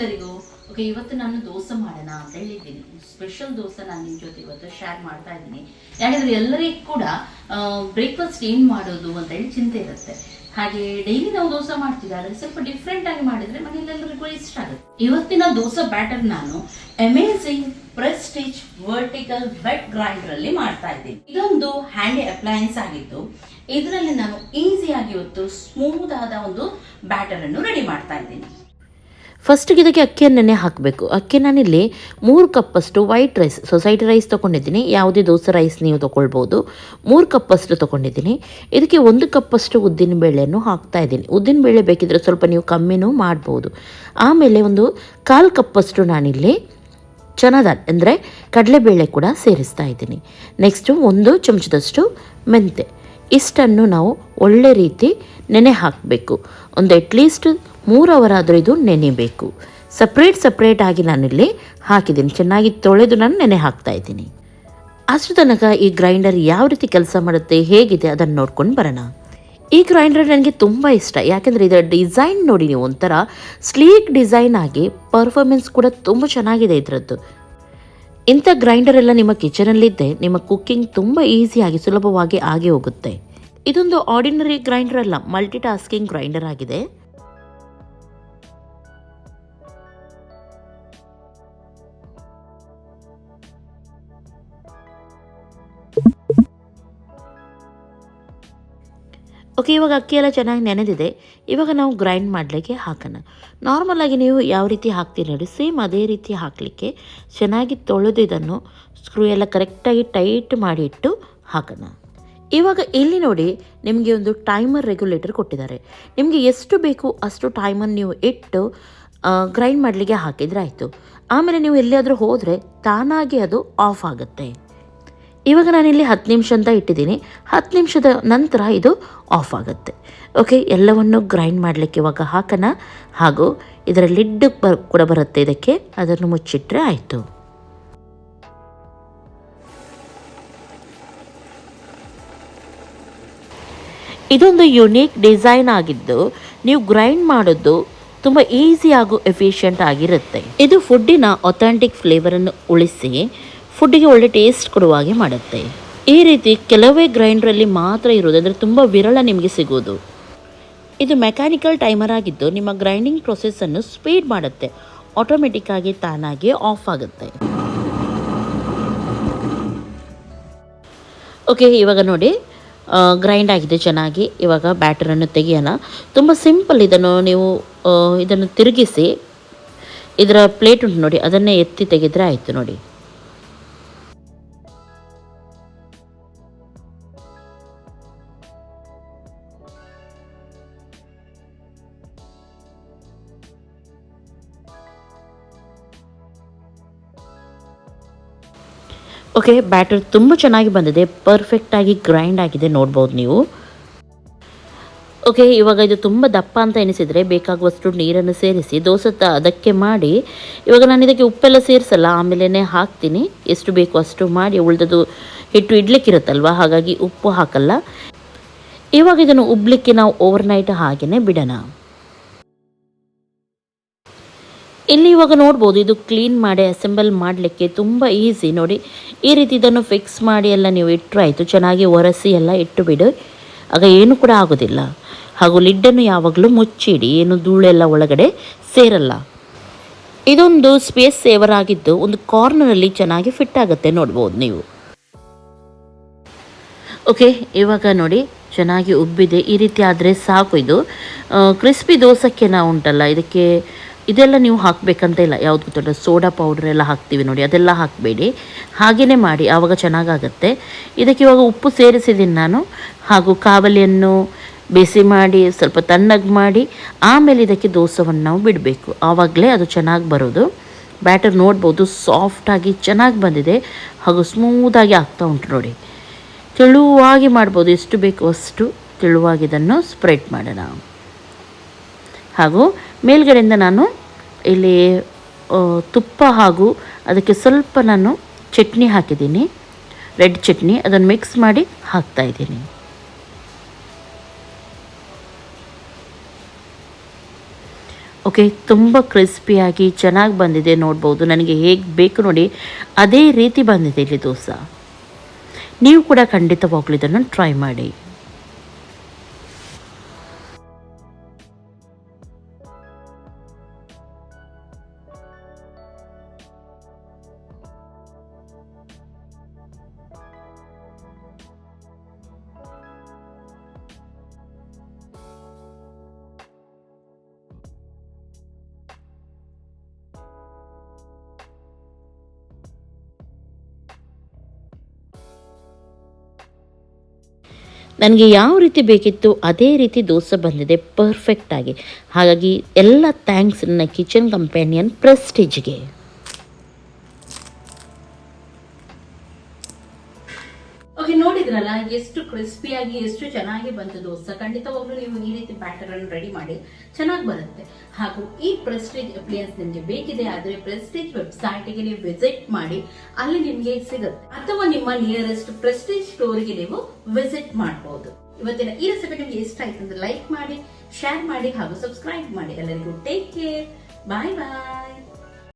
ಎಲ್ಲರಿಗೂ. ಓಕೆ, ಇವತ್ತು ನಾನು ದೋಸೆ ಮಾಡೋಣ ಅಂತ ಹೇಳಿದ್ದೀನಿ. ಸ್ಪೆಷಲ್ ದೋಸೆ ನಾನು ನಿಮ್ಮ ಜೊತೆ ಇವತ್ತು ಶೇರ್ ಮಾಡ್ತಾ ಇದ್ದೀನಿ. ಯಾಕಂದ್ರೆ ಎಲ್ಲರಿಗೂ ಕೂಡ ಬ್ರೇಕ್ಫಾಸ್ಟ್ ಏನು ಮಾಡೋದು ಅಂತ ಹೇಳಿ ಚಿಂತೆ ಇರುತ್ತೆ. ಹಾಗೆ ಡೈಲಿ ನಾವು ದೋಸೆ ಮಾಡ್ತೀವಿ, ಆದರೆ ಸ್ವಲ್ಪ ಡಿಫ್ರೆಂಟ್ ಆಗಿ ಮಾಡಿದ್ರೆ ಮನೆಯೆಲ್ಲರಿಗೂ ಇಷ್ಟ ಆಗುತ್ತೆ. ಇವತ್ತಿನ ದೋಸೆ ಬ್ಯಾಟರ್ ನಾನು amazing Prestige vertical vet grinder ಅಲ್ಲಿ ಮಾಡ್ತಾ ಇದ್ದೀನಿ. ಇದೊಂದು ಹ್ಯಾಂಡಿ ಅಪ್ಲಯನ್ಸ್ ಆಗಿತ್ತು. ಇದರಲ್ಲಿ ನಾನು ಈಸಿಯಾಗಿ ಇವತ್ತು ಸ್ಮೂತ್ ಆದ ಒಂದು ಬ್ಯಾಟರ್ ಅನ್ನು ರೆಡಿ ಮಾಡ್ತಾ ಇದ್ದೀನಿ. ಫಸ್ಟಿಗೆ ಇದಕ್ಕೆ ಅಕ್ಕಿಯನ್ನು ನೆನೆ ಹಾಕಬೇಕು. ಅಕ್ಕಿ ನಾನಿಲ್ಲಿ 3 ಕಪ್ಪಷ್ಟು ವೈಟ್ ರೈಸ್, ಸೊಸೈಟಿ ರೈಸ್ ತೊಗೊಂಡಿದ್ದೀನಿ. ಯಾವುದೇ ದೋಸೆ ರೈಸ್ ನೀವು ತೊಗೊಳ್ಬೋದು. 3 ಕಪ್ಪಷ್ಟು ತೊಗೊಂಡಿದ್ದೀನಿ. ಇದಕ್ಕೆ 1 ಕಪ್ಪಷ್ಟು ಉದ್ದಿನ ಬೇಳೆಯನ್ನು ಹಾಕ್ತಾ ಇದ್ದೀನಿ. ಉದ್ದಿನ ಬೇಳೆ ಬೇಕಿದ್ರೆ ಸ್ವಲ್ಪ ನೀವು ಕಮ್ಮಿನೂ ಮಾಡ್ಬೋದು. ಆಮೇಲೆ ಒಂದು 1/4 ಕಪ್ಪಷ್ಟು ನಾನಿಲ್ಲಿ ಚನಾದಾಲ್ ಅಂದರೆ ಕಡಲೆಬೇಳೆ ಕೂಡ ಸೇರಿಸ್ತಾ ಇದ್ದೀನಿ. ನೆಕ್ಸ್ಟು 1 ಚಮಚದಷ್ಟು ಮೆಂತೆ. ಇಷ್ಟನ್ನು ನಾವು ಒಳ್ಳೆ ರೀತಿ ನೆನೆ ಹಾಕಬೇಕು. ಒಂದು ಅಟ್ಲೀಸ್ಟ್ 3 ಅವರ್ ಆದರೂ ಇದು ನೆನೆಯಬೇಕು. ಸಪ್ರೇಟ್ ಆಗಿ ನಾನಿಲ್ಲಿ ಹಾಕಿದ್ದೀನಿ. ಚೆನ್ನಾಗಿ ತೊಳೆದು ನಾನು ನೆನೆ ಹಾಕ್ತಾ ಇದ್ದೀನಿ. ಅಷ್ಟು ತನಕ ಈ ಗ್ರೈಂಡರ್ ಯಾವ ರೀತಿ ಕೆಲಸ ಮಾಡುತ್ತೆ, ಹೇಗಿದೆ ಅದನ್ನು ನೋಡ್ಕೊಂಡು ಬರೋಣ. ಈ ಗ್ರೈಂಡರ್ ನನಗೆ ತುಂಬ ಇಷ್ಟ. ಯಾಕೆಂದರೆ ಇದರ ಡಿಸೈನ್ ನೋಡಿ, ನೀವು ಒಂಥರ ಸ್ಲೀಕ್ ಡಿಸೈನ್ ಆಗಿ ಪರ್ಫಾರ್ಮೆನ್ಸ್ ಕೂಡ ತುಂಬ ಚೆನ್ನಾಗಿದೆ ಇದರದ್ದು. ಇಂಥ ಗ್ರೈಂಡರ್ ಎಲ್ಲ ನಿಮ್ಮ ಕಿಚನಲ್ಲಿದ್ದೆ ನಿಮ್ಮ ಕುಕ್ಕಿಂಗ್ ತುಂಬ ಈಸಿಯಾಗಿ ಸುಲಭವಾಗಿ ಆಗಿ ಹೋಗುತ್ತೆ. ಇದೊಂದು ಆರ್ಡಿನರಿ ಗ್ರೈಂಡರ್ ಅಲ್ಲ, ಮಲ್ಟಿ ಟಾಸ್ಕಿಂಗ್ ಗ್ರೈಂಡರ್ ಆಗಿದೆ. ಓಕೆ, ಇವಾಗ ಅಕ್ಕಿ ಎಲ್ಲ ಚೆನ್ನಾಗಿ ನೆನೆದಿದೆ. ಇವಾಗ ನಾವು ಗ್ರೈಂಡ್ ಮಾಡಲಿಕ್ಕೆ ಹಾಕೋಣ. ನಾರ್ಮಲಾಗಿ ನೀವು ಯಾವ ರೀತಿ ಹಾಕ್ತೀರಿ ನೋಡಿ, ಸೇಮ್ ಅದೇ ರೀತಿ ಹಾಕಲಿಕ್ಕೆ ಚೆನ್ನಾಗಿ ತೊಳೆದು ಇದನ್ನು ಸ್ಕ್ರೂ ಎಲ್ಲ ಕರೆಕ್ಟಾಗಿ ಟೈಟ್ ಮಾಡಿ ಇಟ್ಟು ಹಾಕೋಣ. ಇವಾಗ ಇಲ್ಲಿ ನೋಡಿ, ನಿಮಗೆ ಒಂದು ಟೈಮರ್ ರೆಗ್ಯುಲೇಟರ್ ಕೊಟ್ಟಿದ್ದಾರೆ. ನಿಮಗೆ ಎಷ್ಟು ಬೇಕು ಅಷ್ಟು ಟೈಮನ್ನು ನೀವು ಇಟ್ಟು ಗ್ರೈಂಡ್ ಮಾಡಲಿಕ್ಕೆ ಹಾಕಿದರೆ ಆಯಿತು. ಆಮೇಲೆ ನೀವು ಎಲ್ಲಿಯಾದರೂ ಹೋದರೆ ತಾನಾಗಿ ಅದು ಆಫ್ ಆಗುತ್ತೆ. ಇವಾಗ ನಾನಿಲ್ಲಿ 10 ನಿಮಿಷ ಅಂತ ಇಟ್ಟಿದ್ದೀನಿ. 10 ನಿಮಿಷದ ನಂತರ ಇದು ಆಫ್ ಆಗುತ್ತೆ. ಓಕೆ, ಎಲ್ಲವನ್ನು ಗ್ರೈಂಡ್ ಮಾಡಲಿಕ್ಕೆ ಇವಾಗ ಹಾಕೋಣ. ಹಾಗೂ ಇದರ ಲಿಡ್ ಕೂಡ ಬರುತ್ತೆ ಇದಕ್ಕೆ, ಅದನ್ನು ಮುಚ್ಚಿಟ್ರೆ ಆಯಿತು. ಇದೊಂದು ಯುನೀಕ್ ಡಿಸೈನ್ ಆಗಿದ್ದು ನೀವು ಗ್ರೈಂಡ್ ಮಾಡೋದು ತುಂಬ ಈಸಿ ಹಾಗೂ ಎಫಿಷಿಯೆಂಟ್ ಆಗಿರುತ್ತೆ. ಇದು ಫುಡ್ಡಿನ ಅಥೆಂಟಿಕ್ ಫ್ಲೇವರನ್ನು ಉಳಿಸಿ ಫುಡ್ಡಿಗೆ ಒಳ್ಳೆ ಟೇಸ್ಟ್ ಕೊಡುವ ಹಾಗೆ ಮಾಡುತ್ತೆ. ಈ ರೀತಿ ಕೆಲವೇ ಗ್ರೈಂಡ್ರಲ್ಲಿ ಮಾತ್ರ ಇರೋದು, ಅಂದರೆ ತುಂಬ ವಿರಳ ನಿಮಗೆ ಸಿಗೋದು. ಇದು ಮೆಕ್ಯಾನಿಕಲ್ ಟೈಮರ್ ಆಗಿದ್ದು ನಿಮ್ಮ ಗ್ರೈಂಡಿಂಗ್ ಪ್ರೊಸೆಸ್ಸನ್ನು ಸ್ಪೀಡ್ ಮಾಡುತ್ತೆ. ಆಟೋಮೆಟಿಕ್ಕಾಗಿ ತಾನಾಗಿ ಆಫ್ ಆಗುತ್ತೆ. ಓಕೆ, ಇವಾಗ ನೋಡಿ ಗ್ರೈಂಡ್ ಆಗಿದೆ ಚೆನ್ನಾಗಿ. ಇವಾಗ ಬ್ಯಾಟರನ್ನು ತೆಗೆಯೋಣ. ತುಂಬ ಸಿಂಪಲ್. ಇದನ್ನು ತಿರುಗಿಸಿ ಇದರ ಪ್ಲೇಟ್ ಉಂಟು ನೋಡಿ, ಅದನ್ನೇ ಎತ್ತಿ ತೆಗೆದರೆ ಆಯಿತು ನೋಡಿ. ಓಕೆ, ಬ್ಯಾಟರ್ ತುಂಬ ಚೆನ್ನಾಗಿ ಬಂದಿದೆ, ಪರ್ಫೆಕ್ಟಾಗಿ ಗ್ರೈಂಡ್ ಆಗಿದೆ, ನೋಡ್ಬೋದು ನೀವು. ಓಕೆ, ಇವಾಗ ಇದು ತುಂಬ ದಪ್ಪ ಅಂತ ಎನಿಸಿದರೆ ಬೇಕಾಗುವಷ್ಟು ನೀರನ್ನು ಸೇರಿಸಿ ದೋಸೆ ಅದಕ್ಕೆ ಮಾಡಿ. ಇವಾಗ ನಾನು ಇದಕ್ಕೆ ಉಪ್ಪೆಲ್ಲ ಸೇರಿಸಲ್ಲ, ಆಮೇಲೆ ಹಾಕ್ತೀನಿ. ಎಷ್ಟು ಬೇಕು ಅಷ್ಟು ಮಾಡಿ, ಉಳಿದದು ಹಿಟ್ಟು ಇಡ್ಲಿಕ್ಕಿರುತ್ತಲ್ವ, ಹಾಗಾಗಿ ಉಪ್ಪು ಹಾಕಲ್ಲ. ಇವಾಗ ಇದನ್ನು ಉಬ್ಲಿಕ್ಕೆ ನಾವು ಓವರ್ನೈಟ್ ಹಾಗೆಯೇ ಬಿಡೋಣ. ಇಲ್ಲಿ ಇವಾಗ ನೋಡ್ಬೋದು, ಇದು ಕ್ಲೀನ್ ಮಾಡಿ ಅಸೆಂಬಲ್ ಮಾಡಲಿಕ್ಕೆ ತುಂಬ ಈಸಿ ನೋಡಿ. ಈ ರೀತಿ ಇದನ್ನು ಫಿಕ್ಸ್ ಮಾಡಿ ಎಲ್ಲ ನೀವು ಇಟ್ಟರೆ ಆಯಿತು. ಚೆನ್ನಾಗಿ ಒರೆಸಿ ಎಲ್ಲ ಇಟ್ಟು ಬಿಡು, ಆಗ ಏನು ಕೂಡ ಆಗೋದಿಲ್ಲ. ಹಾಗೂ ಲಿಡ್ಡನ್ನು ಯಾವಾಗಲೂ ಮುಚ್ಚಿಡಿ, ಏನು ಧೂಳೆಲ್ಲ ಒಳಗಡೆ ಸೇರಲ್ಲ. ಇದೊಂದು ಸ್ಪೇಸ್ ಸೇವರ್ ಆಗಿದ್ದು ಒಂದು ಕಾರ್ನರಲ್ಲಿ ಚೆನ್ನಾಗಿ ಫಿಟ್ ಆಗುತ್ತೆ, ನೋಡ್ಬೋದು ನೀವು. ಓಕೆ, ಇವಾಗ ನೋಡಿ ಚೆನ್ನಾಗಿ ಉಬ್ಬಿದೆ. ಈ ರೀತಿ ಆದರೆ ಸಾಕು. ಇದು ಕ್ರಿಸ್ಪಿ ದೋಸೆಕ್ಕೆ ನಾವು ಉಂಟಲ್ಲ, ಇದೆಲ್ಲ ನೀವು ಹಾಕಬೇಕಂತ ಇಲ್ಲ. ಯಾವುದು ಗೊತ್ತಲ್ಲ, ಸೋಡಾ ಪೌಡ್ರ್ ಎಲ್ಲ ಹಾಕ್ತೀವಿ ನೋಡಿ, ಅದೆಲ್ಲ ಹಾಕಬೇಡಿ. ಹಾಗೆಯೇ ಮಾಡಿ, ಆವಾಗ ಚೆನ್ನಾಗಾಗತ್ತೆ. ಇದಕ್ಕೆ ಇವಾಗ ಉಪ್ಪು ಸೇರಿಸಿದ್ದೀನಿ ನಾನು. ಹಾಗೂ ಕಾವಲಿಯನ್ನು ಬಿಸಿ ಮಾಡಿ ಸ್ವಲ್ಪ ತಣ್ಣಗೆ ಮಾಡಿ ಆಮೇಲೆ ಇದಕ್ಕೆ ದೋಸೆವನ್ನು ನಾವು ಬಿಡಬೇಕು. ಆವಾಗಲೇ ಅದು ಚೆನ್ನಾಗಿ ಬರೋದು. ಬ್ಯಾಟರ್ ನೋಡ್ಬೋದು, ಸಾಫ್ಟಾಗಿ ಚೆನ್ನಾಗಿ ಬಂದಿದೆ ಹಾಗೂ ಸ್ಮೂದಾಗಿ ಆಗ್ತಾ ಉಂಟು ನೋಡಿ. ತೆಳುವಾಗಿ ಮಾಡ್ಬೋದು, ಎಷ್ಟು ಬೇಕು ಅಷ್ಟು ತೆಳುವಾಗಿ ಇದನ್ನು ಸ್ಪ್ರೆಡ್ ಮಾಡೋಣ. ಹಾಗೂ ಮೇಲ್ಗಡೆಯಿಂದ ನಾನು ಇಲ್ಲಿ ತುಪ್ಪ ಹಾಗೂ ಅದಕ್ಕೆ ಸ್ವಲ್ಪ ನಾನು ಚಟ್ನಿ ಹಾಕಿದ್ದೀನಿ, ರೆಡ್ ಚಟ್ನಿ. ಅದನ್ನು ಮಿಕ್ಸ್ ಮಾಡಿ ಹಾಕ್ತಾಯಿದ್ದೀನಿ. ಓಕೆ, ತುಂಬ ಕ್ರಿಸ್ಪಿಯಾಗಿ ಚೆನ್ನಾಗಿ ಬಂದಿದೆ ನೋಡ್ಬೋದು. ನನಗೆ ಹೇಗೆ ಬೇಕು ನೋಡಿ ಅದೇ ರೀತಿ ಬಂದಿದೆ ಇಲ್ಲಿ ದೋಸೆ. ನೀವು ಕೂಡ ಖಂಡಿತವಾಗ್ಲೂ ಇದನ್ನು ಟ್ರೈ ಮಾಡಿ. ನನಗೆ ಯಾವ ರೀತಿ ಬೇಕಿತ್ತು ಅದೇ ರೀತಿ ದೋಸೆ ಬಂದಿದೆ ಪರ್ಫೆಕ್ಟಾಗಿ. ಹಾಗಾಗಿ ಎಲ್ಲ ಥ್ಯಾಂಕ್ಸ್ ನನ್ನ ಕಿಚನ್ ಕಂಪ್ಯಾನಿಯನ್ ಪ್ರೆಸ್ಟೀಜ್ಗೆ. ಓಕೆ, ನೋಡಿದ್ರಲ್ಲ ಎಷ್ಟು ಕ್ರಿಸ್ಪಿಯಾಗಿ ಎಷ್ಟು ಚೆನ್ನಾಗಿ ಬಂತು ದೋಸೆ. ಖಂಡಿತವಾಗ್ಲೂ ನೀವು ಈ ರೀತಿ ಬ್ಯಾಟರ್ ಅನ್ನು ರೆಡಿ ಮಾಡಿ, ಚೆನ್ನಾಗಿ ಬರುತ್ತೆ. ಹಾಗೂ ಈ ಪ್ರೆಸ್ಟೀಜ್ ಅಪ್ಲಿಯನ್ಸ್ ನಿಮಗೆ ಬೇಕಿದೆ ಆದ್ರೆ ಪ್ರೆಸ್ಟೀಜ್ ವೆಬ್ಸೈಟ್ಗೆ ನೀವು ವಿಸಿಟ್ ಮಾಡಿ, ಅಲ್ಲಿ ನಿಮಗೆ ಸಿಗುತ್ತೆ. ಅಥವಾ ನಿಮ್ಮ ನಿಯರೆಸ್ಟ್ ಪ್ರೆಸ್ಟೀಜ್ ಸ್ಟೋರ್ಗೆ ನೀವು ವಿಸಿಟ್ ಮಾಡಬಹುದು. ಇವತ್ತಿನ ಈ ರೆಸಿಪಿ ನಿಮಗೆ ಇಷ್ಟ ಆಯ್ತು ಅಂದ್ರೆ ಲೈಕ್ ಮಾಡಿ, ಶೇರ್ ಮಾಡಿ ಹಾಗೂ ಸಬ್ಸ್ಕ್ರೈಬ್ ಮಾಡಿ. ಎಲ್ಲರಿಗೂ ಟೇಕ್ ಕೇರ್, ಬಾಯ್ ಬಾಯ್.